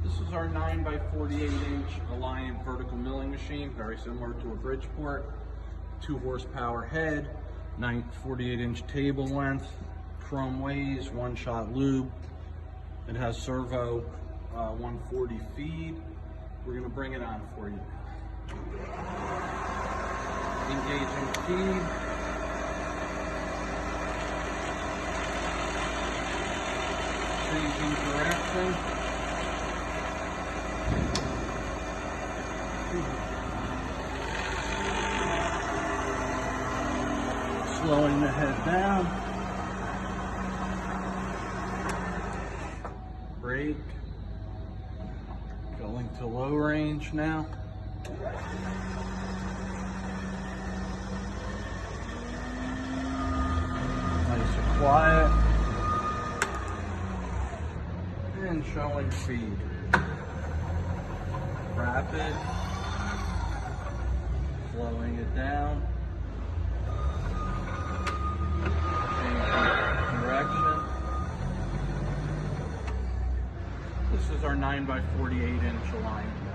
This is our 9 by 48 inch Alliant Vertical Milling Machine, very similar to a Bridgeport. 2 horsepower head, 48 inch table length, chrome ways, 1-shot lube. It has servo 140 feed. We're going to bring it on for you. Engaging feed. Changing direction. Slowing the head down. Brake. Going to low range now. Nice and quiet. And showing speed. Rapid. Slowing it down. Changing direction. This is our 9 by 48 inch Alliant.